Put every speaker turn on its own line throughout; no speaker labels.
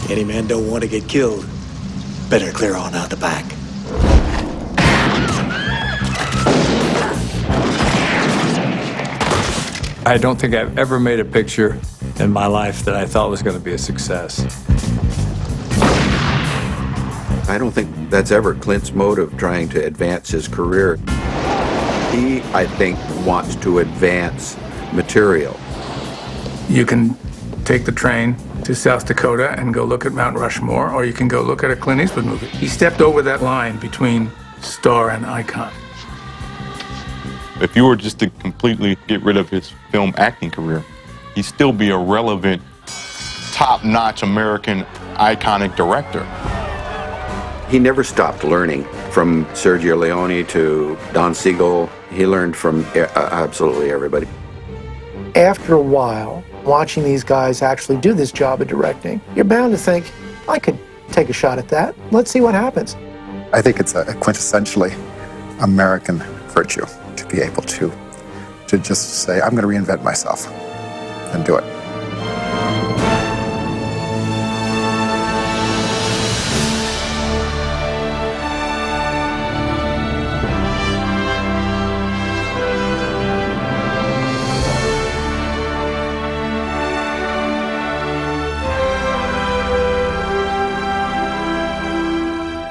Any man don't want to get killed. Better clear on out the back.
I don't think I've ever made a picture in my life that I thought was going to be a success.
I don't think that's ever Clint's motive, trying to advance his career. He, I think, wants to advance material.
You can take the train to South Dakota and go look at Mount Rushmore, or you can go look at a Clint Eastwood movie. He stepped over that line between star and icon.
If you were just to completely get rid of his film acting career, he'd still be a relevant, top-notch American iconic director.
He never stopped learning, from Sergio Leone to Don Siegel. He learned from absolutely everybody.
After a while, watching these guys actually do this job of directing, you're bound to think, I could take a shot at that. Let's see what happens.
I think it's a quintessentially American virtue to be able to just say, I'm going to reinvent myself and do it.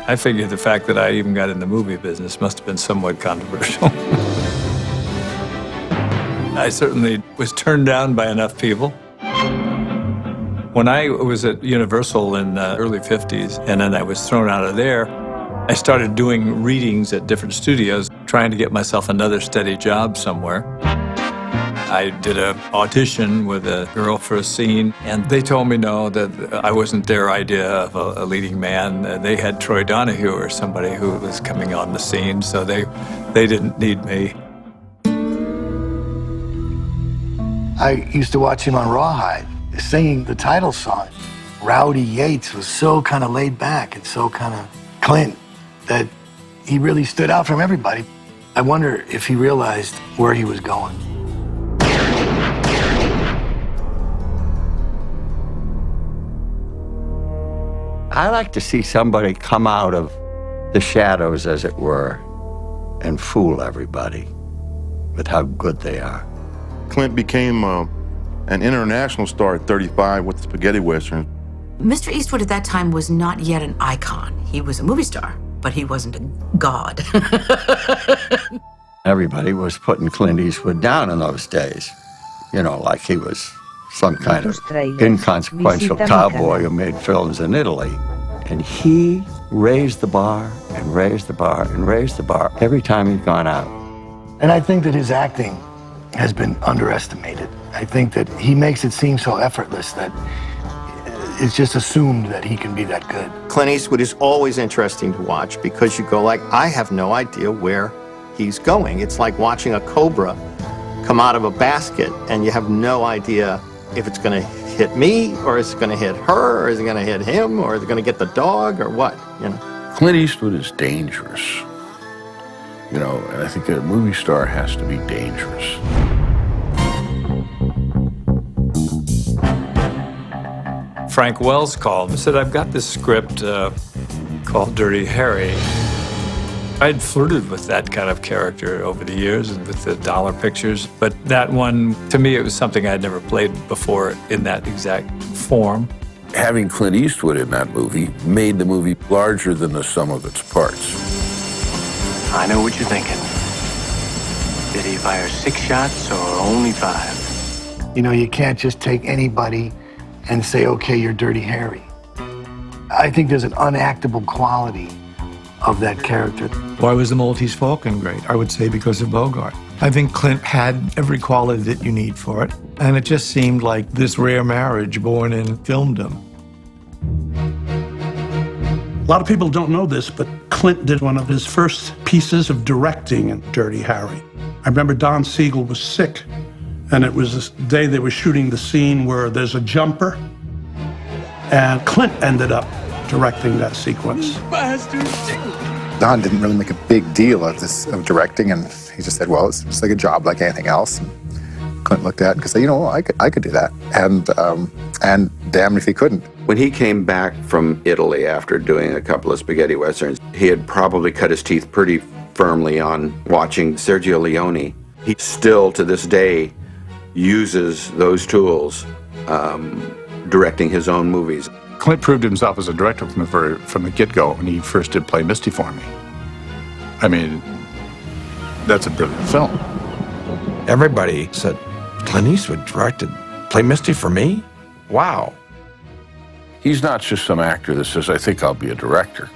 I figured the fact that I even got in the movie business must have been somewhat controversial. I certainly was turned down by enough people. When I was at Universal in the early 50s, and then I was thrown out of there, I started doing readings at different studios, trying to get myself another steady job somewhere. I did an audition with a girl for a scene, and they told me no, that I wasn't their idea of a leading man. They had Troy Donahue or somebody who was coming on the scene, so they didn't need me.
I used to watch him on Rawhide, singing the title song. Rowdy Yates was so kind of laid back and so kind of Clint that he really stood out from everybody. I wonder if he realized where he was going.
I like to see somebody come out of the shadows, as it were, and fool everybody with how good they are.
Clint became an international star at 35 with the spaghetti western.
Mr. Eastwood at that time was not yet an icon. He was a movie star, but he wasn't a god.
Everybody was putting Clint Eastwood down in those days. You know, like he was some kind of inconsequential cowboy who made films in Italy. And he raised the bar and raised the bar and raised the bar every time he'd gone out.
And I think that his acting has been underestimated. I think that he makes it seem so effortless that it's just assumed that he can be that good.
Clint Eastwood is always interesting to watch because you go like, I have no idea where he's going. It's like watching a cobra come out of a basket and you have no idea if it's going to hit me, or is it going to hit her, or is it going to hit him, or is it going to get the dog, or what, you know?
Clint Eastwood is dangerous, you know, and I think a movie star has to be dangerous.
Frank Wells called and said, I've got this script called Dirty Harry. I'd flirted with that kind of character over the years and with the dollar pictures, but that one, to me, it was something I'd never played before in that exact form.
Having Clint Eastwood in that movie made the movie larger than the sum of its parts.
I know what you're thinking. Did he fire 6 shots or only 5?
You know, you can't just take anybody and say, okay, you're Dirty Harry. I think there's an unactable quality of that character.
Why was The Maltese Falcon great? I would say because of Bogart. I think Clint had every quality that you need for it, and it just seemed like this rare marriage born in filmdom.
A lot of people don't know this, but Clint did one of his first pieces of directing in Dirty Harry. I remember Don Siegel was sick, and it was this day they were shooting the scene where there's a jumper, and Clint ended up directing that sequence.
Don didn't really make a big deal of this, of directing, and he just said, well, it's just like a job like anything else. And Clint looked at and could say, you know, I could do that. And damn if he couldn't.
When he came back from Italy after doing a couple of spaghetti westerns, he had probably cut his teeth pretty firmly on watching Sergio Leone. He still, to this day, uses those tools directing his own movies.
Clint proved himself as a director from the get-go when he first did Play Misty for Me. I mean, that's a brilliant film.
Everybody said, Clint Eastwood directed Play Misty for me? Wow.
He's not just some actor that says, I think I'll be a director.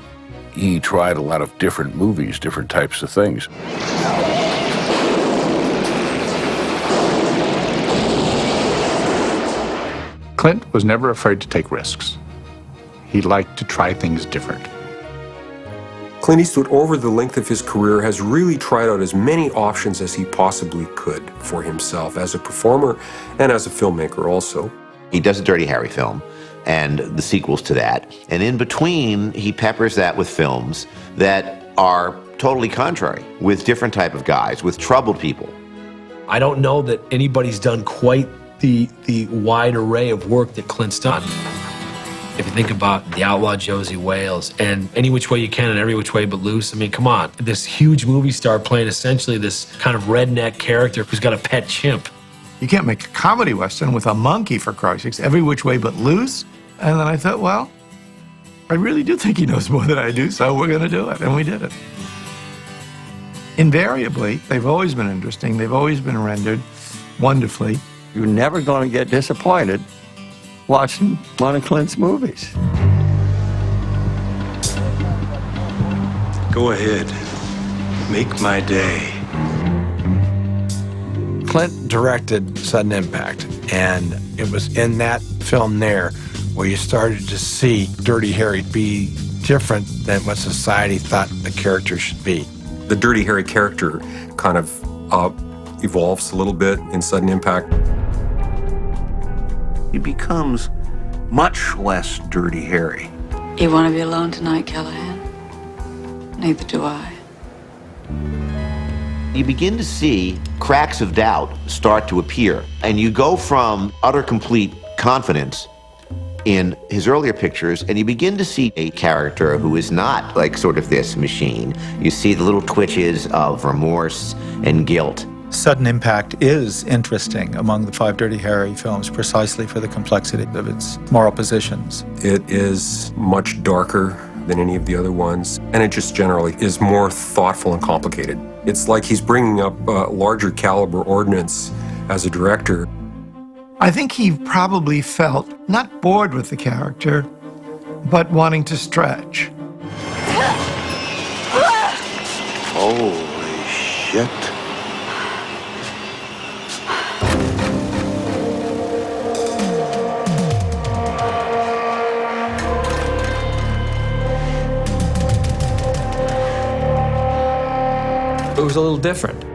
He tried a lot of different movies, different types of things.
Clint was never afraid to take risks. He liked to try things different.
Clint Eastwood, over the length of his career, has really tried out as many options as he possibly could for himself as a performer and as a filmmaker also.
He does a Dirty Harry film and the sequels to that. And in between, he peppers that with films that are totally contrary, with different type of guys, with troubled people.
I don't know that anybody's done quite the wide array of work that Clint's done. If you think about The Outlaw Josie Wales and Any Which Way You Can and Every Which Way But Loose, I mean, come on. This huge movie star playing essentially this kind of redneck character who's got a pet chimp.
You can't make a comedy western with a monkey, for Christ's sakes, Every Which Way But Loose. And then I thought, well, I really do think he knows more than I do, so we're going to do it. And we did it. Invariably, they've always been interesting. They've always been rendered wonderfully.
You're never going to get disappointed watching one of Clint's movies.
Go ahead. Make my day.
Clint directed Sudden Impact, and it was in that film there where you started to see Dirty Harry be different than what society thought the character should be.
The Dirty Harry character kind of evolves a little bit in Sudden Impact.
He becomes much less Dirty Harry.
You want to be alone tonight, Callahan? Neither do I.
You begin to see cracks of doubt start to appear, and you go from utter complete confidence in his earlier pictures, and you begin to see a character who is not like sort of this machine. You see the little twitches of remorse and guilt.
Sudden Impact is interesting among the 5 Dirty Harry films precisely for the complexity of its moral positions.
It is much darker than any of the other ones, and it just generally is more thoughtful and complicated. It's like he's bringing up larger caliber ordnance as a director.
I think he probably felt not bored with the character, but wanting to stretch.
Holy shit.
It was a little different.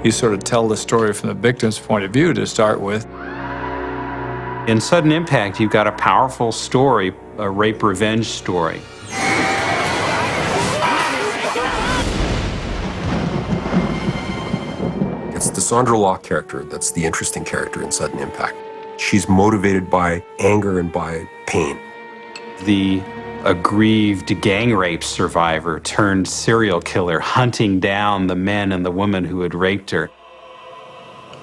You sort of tell the story from the victim's point of view to start with.
In Sudden Impact, you've got a powerful story, a rape revenge story.
It's the Sandra Locke character that's the interesting character in Sudden Impact. She's motivated by anger and by pain.
The aggrieved gang rape survivor turned serial killer hunting down the men and the women who had raped her.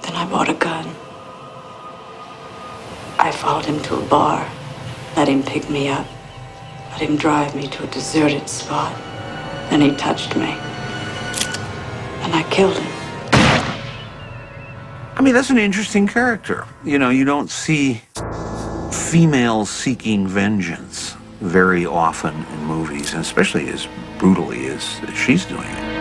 Then I bought a gun. I followed him to a bar, let him pick me up, let him drive me to a deserted spot. Then he touched me, and I killed him.
I mean, that's an interesting character. You know, you don't see females seeking vengeance very often in movies, and especially as brutally as she's doing it.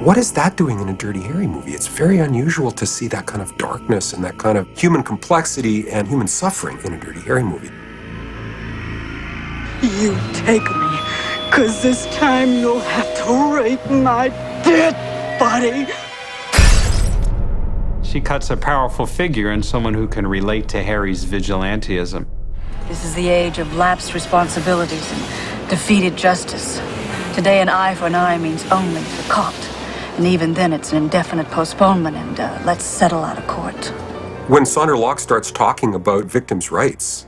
What is that doing in a Dirty Harry movie? It's very unusual to see that kind of darkness and that kind of human complexity and human suffering in a Dirty Harry movie.
You take me, 'cause this time you'll have to rape my dead body.
She cuts a powerful figure in someone who can relate to Harry's vigilantism.
This is the age of lapsed responsibilities and
defeated justice. Today, an eye for an eye means only if you're caught. And even then, it's an indefinite postponement, and let's settle out of court.
When Sandra Locke starts talking about victims' rights,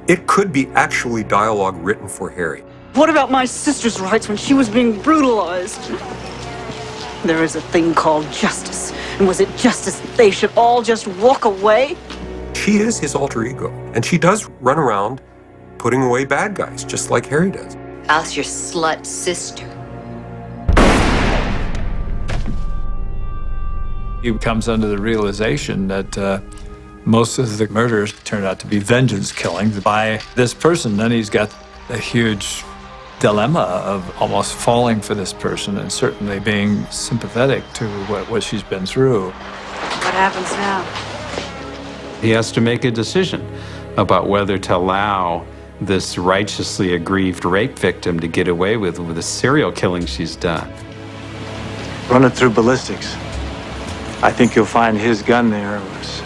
it could be actually dialogue written for Harry.
What about my sister's rights when she was being brutalized? There is a thing called justice. And was it justice that they should all just walk away?
She is his alter ego, and she does run around putting away bad guys, just like Harry does.
How's your slut sister?
He comes under the realization that most of the murders turned out to be vengeance killings by this person. Then he's got a huge dilemma of almost falling for this person and certainly being sympathetic to what she's been through.
What happens now?
He has to make a decision about whether to allow this righteously aggrieved rape victim to get away with the serial killing she's done.
Run it through ballistics. I think you'll find his gun there was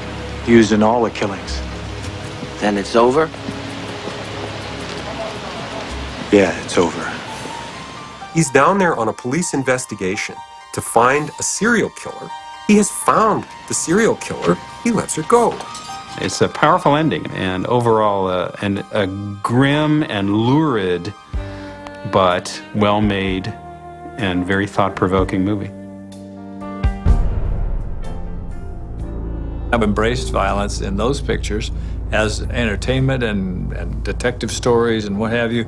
used in all the killings.
Then it's over?
Yeah, it's over.
He's down there on a police investigation to find a serial killer. He has found the serial killer. He lets her go.
It's a powerful ending, and overall a grim and lurid, but well-made and very thought-provoking movie.
I've embraced violence in those pictures as entertainment and detective stories and what have you.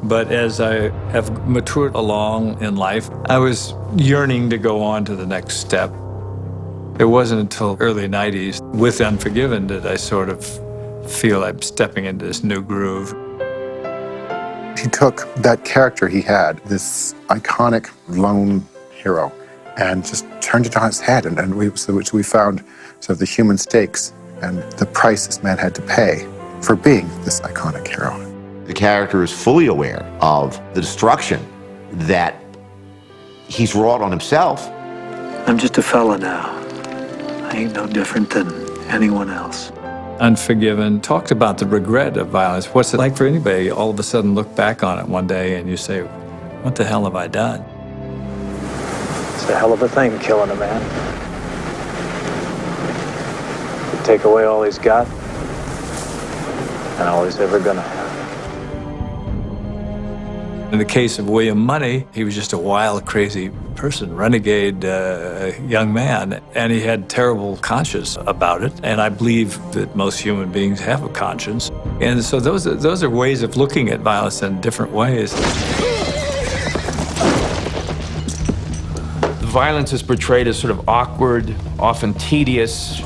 But as I have matured along in life, I was yearning to go on to the next step. It wasn't until early 90s with Unforgiven that I sort of feel I'm stepping into this new groove.
He took that character he had, this iconic lone hero, and just turned it on its head. And we found sort of the human stakes and the price this man had to pay for being this iconic hero.
The character is fully aware of the destruction that he's wrought on himself.
I'm just a fella now. I ain't no different than anyone else.
Unforgiven talked about the regret of violence. What's it like for anybody all of a sudden look back on it one day and you say, what the hell have I done?
It's a hell of a thing, killing a man. You take away all he's got and all he's ever gonna have.
In the case of William Money, he was just a wild, crazy person, renegade young man, and he had terrible conscience about it. And I believe that most human beings have a conscience. And so those are ways of looking at violence in different ways.
The violence is portrayed as sort of awkward, often tedious,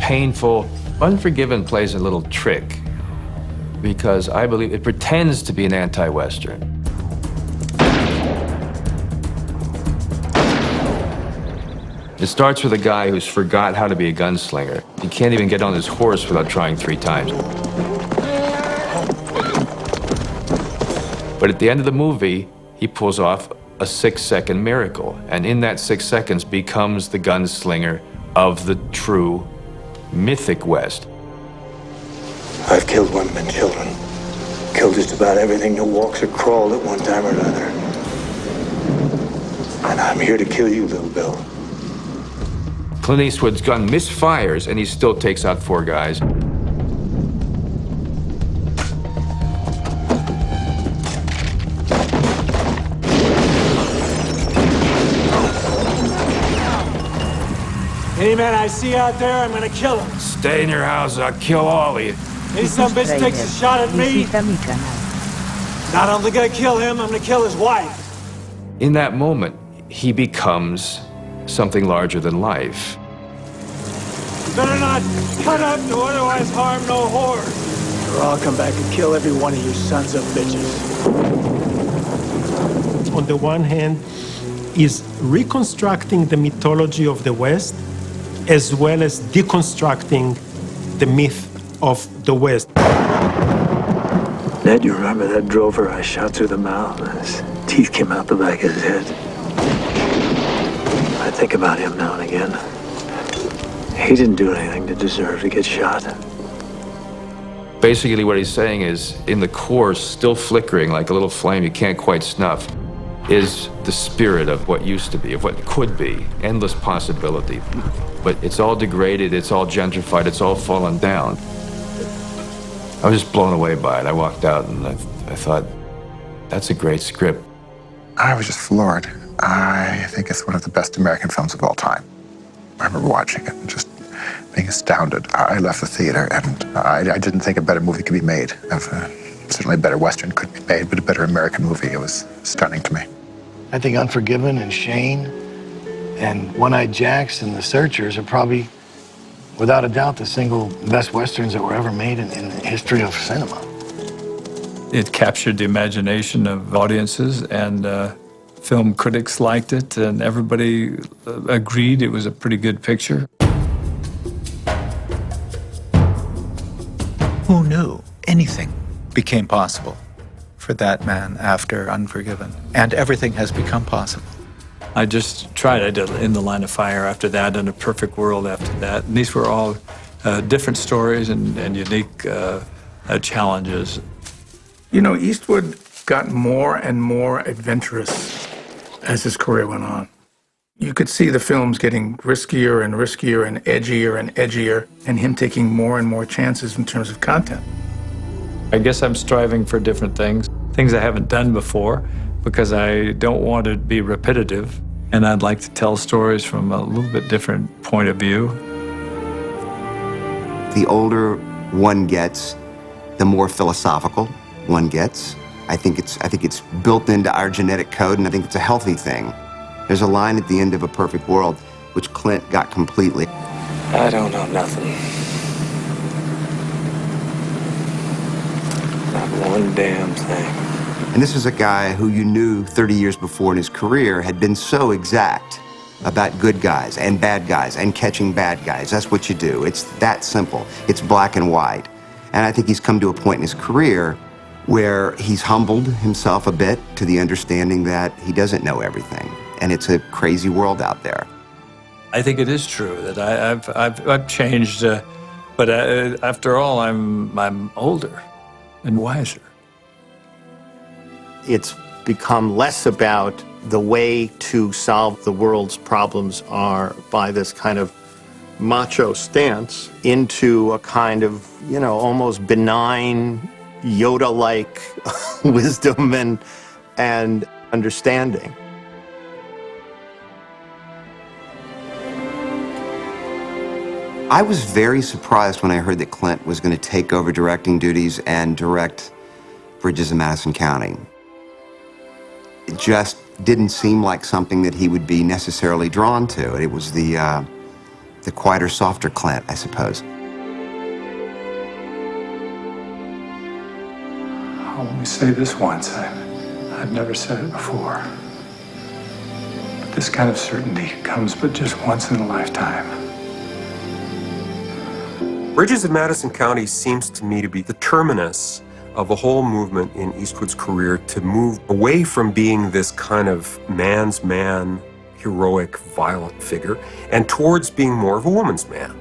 painful. Unforgiven plays a little trick because I believe it pretends to be an anti-Western. It starts with a guy who's forgot how to be a gunslinger. He can't even get on his horse without trying 3 times. But at the end of the movie, he pulls off a 6-second miracle. And in that 6 seconds becomes the gunslinger of the true mythic West.
I've killed women and children. Killed just about everything that walks or crawled at one time or another. And I'm here to kill you, Little Bill.
Clint Eastwood's gun misfires, and he still takes out 4 guys.
Any man I see out there, I'm gonna kill him.
Stay in your house, I'll kill all of you.
Any some bitch takes a shot at me, not only gonna kill him, I'm gonna kill his wife.
In that moment, he becomes something larger than life.
Better not cut up to otherwise harm no whore.
Or I'll come back and kill every one of you sons of bitches.
On the one hand, is reconstructing the mythology of the West as well as deconstructing the myth of the West.
Ned, you remember that drover I shot through the mouth and his teeth came out the back of his head? I think about him now and again. He didn't do anything to deserve to get shot.
Basically what he's saying is, in the core, still flickering like a little flame you can't quite snuff, is the spirit of what used to be, of what could be, endless possibility. But it's all degraded, it's all gentrified, it's all fallen down. I was just blown away by it. I walked out and I thought, that's a great script.
I was just floored. I think it's one of the best American films of all time. I remember watching it and just being astounded. I left the theater and I didn't think a better movie could be made. Certainly a better Western could be made, but a better American movie. It was stunning to me.
I think Unforgiven and Shane and One-Eyed Jacks and The Searchers are probably, without a doubt, the single best Westerns that were ever made in the history of cinema.
It captured the imagination of audiences, and film critics liked it, and everybody agreed it was a pretty good picture.
Who knew anything became possible for that man after Unforgiven? And everything has become possible.
I just tried. I did In the Line of Fire after that, and A Perfect World after that. And these were all different stories and unique challenges.
You know, Eastwood got more and more adventurous as his career went on. You could see the films getting riskier and riskier and edgier, and him taking more and more chances in terms of content.
I guess I'm striving for different things I haven't done before, because I don't want to be repetitive, and I'd like to tell stories from a little bit different point of view.
The older one gets, the more philosophical one gets. I think it's built into our genetic code, and I think it's a healthy thing. There's a line at the end of A Perfect World, which Clint got completely.
I don't know nothing. Not one damn thing.
And this is a guy who you knew 30 years before in his career had been so exact about good guys and bad guys and catching bad guys. That's what you do. It's that simple. It's black and white. And I think he's come to a point in his career where he's humbled himself a bit to the understanding that he doesn't know everything. And it's a crazy world out there.
I think it is true that I've changed, but after all, I'm older and wiser.
It's become less about the way to solve the world's problems are by this kind of macho stance into a kind of, you know, almost benign, Yoda-like wisdom and understanding.
I was very surprised when I heard that Clint was going to take over directing duties and direct Bridges of Madison County. It just didn't seem like something that he would be necessarily drawn to. It was the quieter, softer Clint, I suppose.
I'll only say this once. I've never said it before. But this kind of certainty comes but just once in a lifetime.
Bridges of Madison County seems to me to be the terminus of a whole movement in Eastwood's career to move away from being this kind of man's man, heroic, violent figure, and towards being more of a woman's man.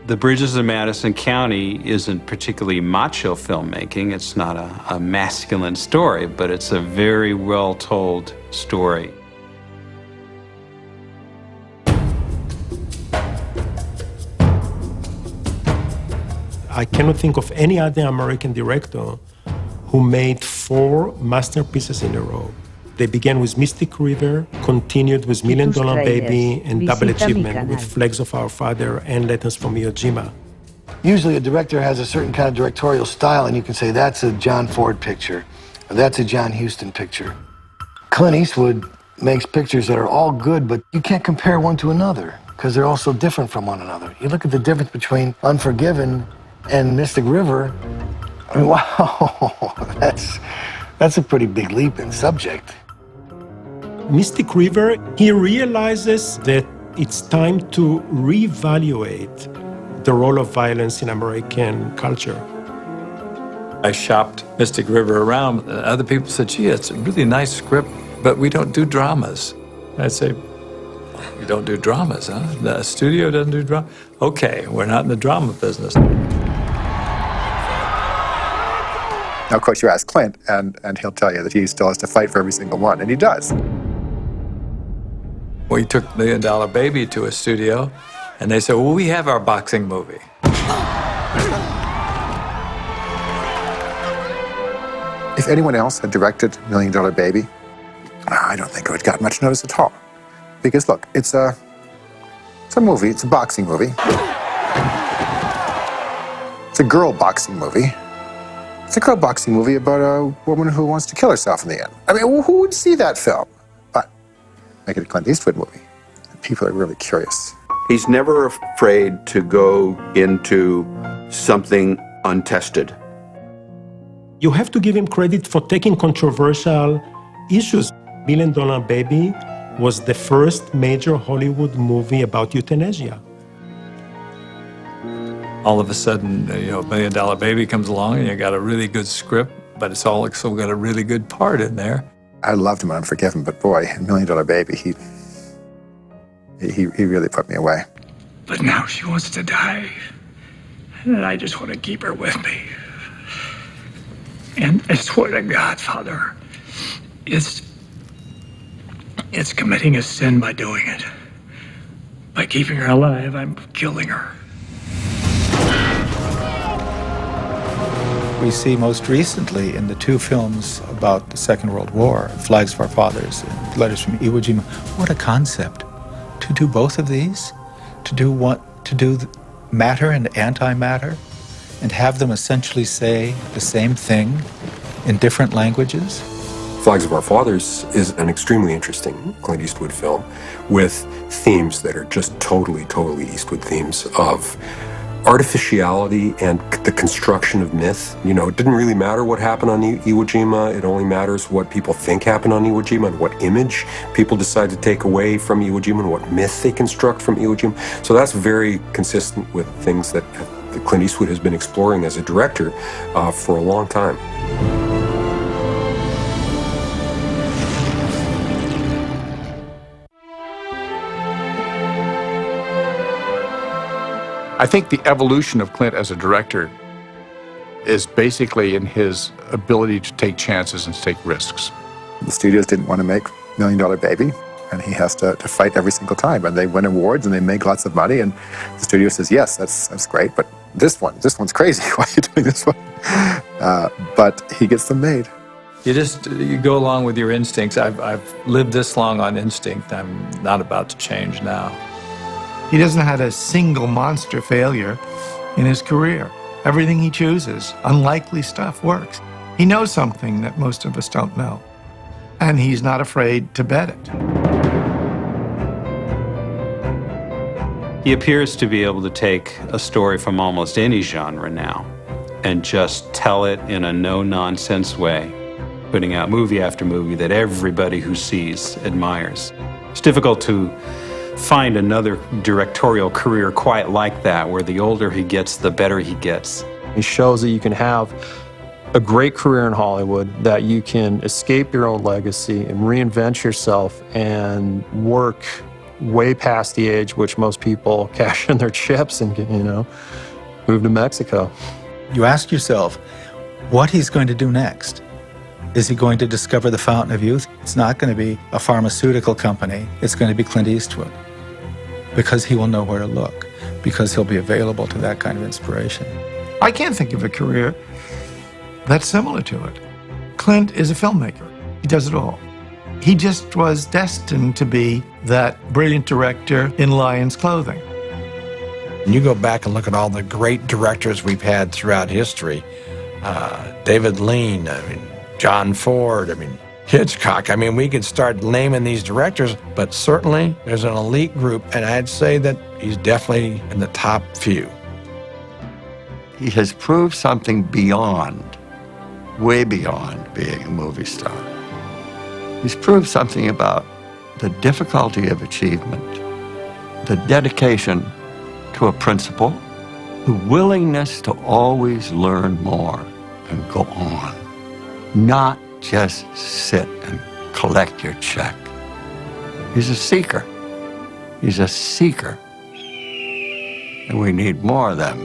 The Bridges of Madison County isn't particularly macho filmmaking. It's not a masculine story, but it's a very well-told story.
I cannot think of any other American director who made 4 masterpieces in a row. They began with Mystic River, continued with $1 Million Baby, and Double Achievement with Flags of Our Father and Letters from Iwo Jima.
Usually a director has a certain kind of directorial style, and you can say that's a John Ford picture, or that's a John Huston picture. Clint Eastwood makes pictures that are all good, but you can't compare one to another because they're all so different from one another. You look at the difference between Unforgiven and Mystic River, I mean, wow, that's a pretty big leap in subject.
Mystic River, he realizes that it's time to reevaluate the role of violence in American culture.
I shopped Mystic River around. Other people said, gee, it's a really nice script, but we don't do dramas. I'd say, you don't do dramas, huh? The studio doesn't do drama? Okay, we're not in the drama business.
Now, of course, you ask Clint, and he'll tell you that he still has to fight for every single one, and he does.
We took $1 Million Baby to a studio, and they said, well, we have our boxing movie.
If anyone else had directed $1 Million Baby, I don't think it would have got much notice at all. Because, look, it's a movie. It's a boxing movie. It's a girl boxing movie. It's a girl boxing movie about a woman who wants to kill herself in the end. I mean, who would see that film? But make it a Clint Eastwood movie. People are really curious.
He's never afraid to go into something untested.
You have to give him credit for taking controversial issues. $1 Million Baby was the first major Hollywood movie about euthanasia.
All of a sudden, $1 Million Baby comes along, and you got a really good script, but it's also got a really good part in there.
I loved him on Unforgiven, but boy, $1 Million Baby, he really put me away.
But now she wants to die, and I just want to keep her with me. And I swear to God, Father, it's committing a sin by doing it. By keeping her alive, I'm killing her.
We see most recently in the two films about the Second World War, Flags of Our Fathers and Letters from Iwo Jima, what a concept. To do both of these, to do matter and antimatter, and have them essentially say the same thing in different languages.
Flags of Our Fathers is an extremely interesting Clint Eastwood film with themes that are just totally Eastwood themes of artificiality and the construction of myth. It didn't really matter what happened on Iwo Jima. It only matters what people think happened on Iwo Jima and what image people decide to take away from Iwo Jima and what myth they construct from Iwo Jima. So that's very consistent with things that Clint Eastwood has been exploring as a director for a long time.
I think the evolution of Clint as a director is basically in his ability to take chances and to take risks.
The studios didn't want to make $1 Million Baby, and he has to fight every single time. And they win awards and they make lots of money, and the studio says, yes, that's great, but this one's crazy. Why are you doing this one? But he gets them made.
You go along with your instincts. I've lived this long on instinct. I'm not about to change now.
He doesn't have a single monster failure in his career. Everything he chooses, unlikely stuff, works. He knows something that most of us don't know, and he's not afraid to bet it.
He appears to be able to take a story from almost any genre now and just tell it in a no-nonsense way, putting out movie after movie that everybody who sees admires. It's difficult to find another directorial career quite like that, where the older he gets, the better he gets.
He shows that you can have a great career in Hollywood, that you can escape your own legacy and reinvent yourself and work way past the age which most people cash in their chips and, move to Mexico.
You ask yourself what he's going to do next. Is he going to discover the fountain of youth? It's not going to be a pharmaceutical company. It's going to be Clint Eastwood, because he will know where to look, because he'll be available to that kind of inspiration.
I can't think of a career that's similar to it. Clint is a filmmaker. He does it all. He just was destined to be that brilliant director in lion's clothing.
And you go back and look at all the great directors we've had throughout history. David Lean, John Ford, Hitchcock. We could start naming these directors, but certainly there's an elite group, and I'd say that he's definitely in the top few.
He has proved something beyond, way beyond being a movie star. He's proved something about the difficulty of achievement, the dedication to a principle, the willingness to always learn more and go on. Not just sit and collect your check. He's a seeker. He's a seeker. And we need more of them.